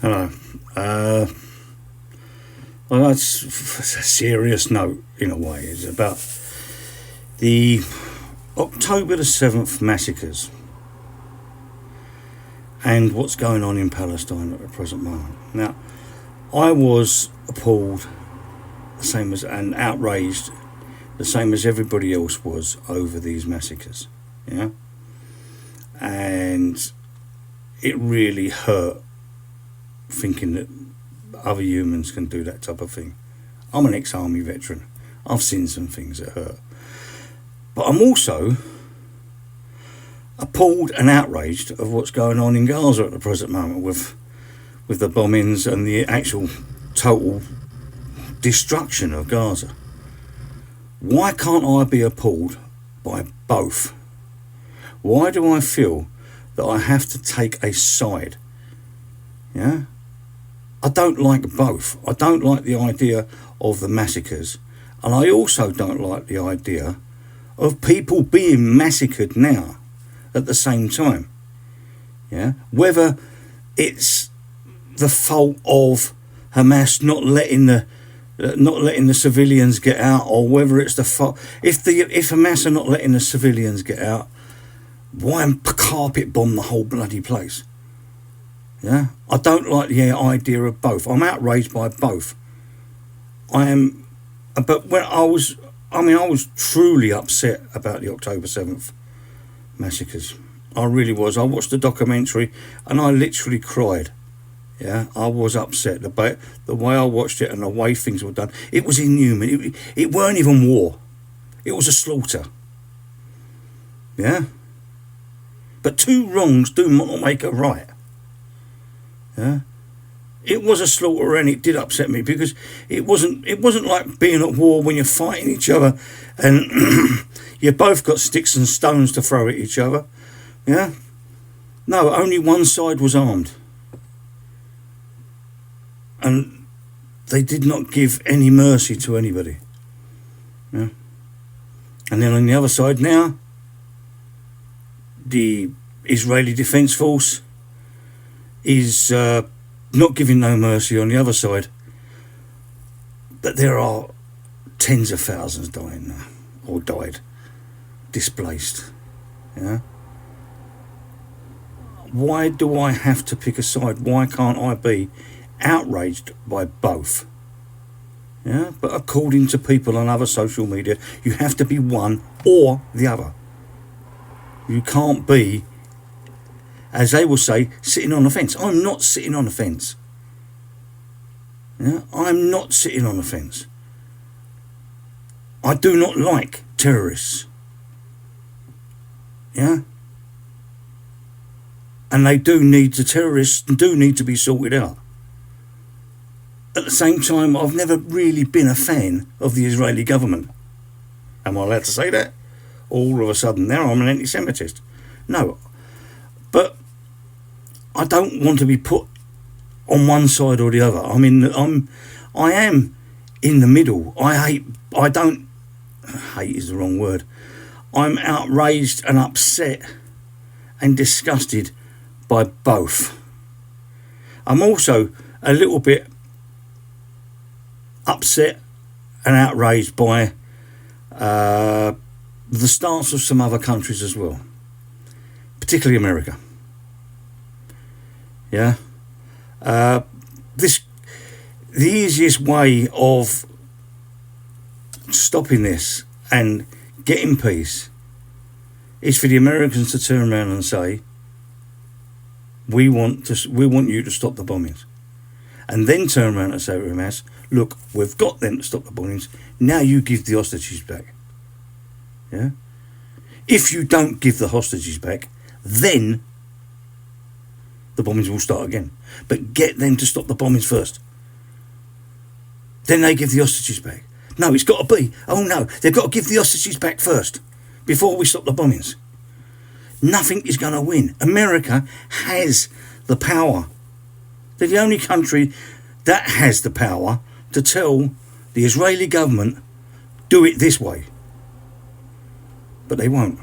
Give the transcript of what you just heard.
Hello. Well, that's a serious note in a way. It's about the October the 7th massacres and what's going on in Palestine at the present moment. Now, I was appalled, the same as, and outraged, the same as everybody else was over these massacres. Yeah? And it really hurt thinking that other humans can do that type of thing. I'm an ex-army veteran. I've seen some things that hurt. But I'm also appalled and outraged of what's going on in Gaza at the present moment with the bombings and the actual total destruction of Gaza. Why can't I be appalled by both? Why do I feel that I have to take a side? Yeah? I don't like both. I don't like the idea of the massacres, and I also don't like the idea of people being massacred now at the same time. Yeah? Whether it's the fault of Hamas not letting the civilians get out, or whether it's the fault if Hamas are not letting the civilians get out, why carpet bomb the whole bloody place? Yeah, I don't like the idea of both. I'm outraged by both. But when I was truly upset about the October 7th massacres. I really was. I watched the documentary and I literally cried. Yeah, I was upset. The way I watched it and the way things were done, it was inhuman. It weren't even war. It was a slaughter. Yeah? But two wrongs do not make a right. Yeah, it was a slaughter, and it did upset me because it wasn't like being at war when you're fighting each other and you both got sticks and stones to throw at each other. Yeah, no, only one side was armed, and they did not give any mercy to anybody. Yeah, and then on the other side now, the Israeli Defence Force is not giving no mercy on the other side. But there are tens of thousands dying now, or died, displaced. Yeah. Why do I have to pick a side? Why can't I be outraged by both? Yeah. But according to people on other social media, you have to be one or the other. You can't be, as they will say, sitting on the fence. I'm not sitting on the fence. Yeah? I'm not sitting on the fence. I do not like terrorists. Yeah? And the terrorists do need to be sorted out. At the same time, I've never really been a fan of the Israeli government. Am I allowed to say that? All of a sudden now I'm an anti-Semitist. No. But I don't want to be put on one side or the other. I am in the middle. Hate is the wrong word. I'm outraged and upset and disgusted by both. I'm also a little bit upset and outraged by the stance of some other countries as well, particularly America. Yeah, the easiest way of stopping this and getting peace is for the Americans to turn around and say, "We want you to stop the bombings," and then turn around and say to Hamas, "Look, we've got them to stop the bombings. Now you give the hostages back." Yeah. If you don't give the hostages back, then the bombings will start again. But get them to stop the bombings first. Then they give the hostages back. No, it's got to be. Oh no, they've got to give the hostages back first before we stop the bombings. Nothing is going to win. America has the power. They're the only country that has the power to tell the Israeli government, do it this way. But they won't.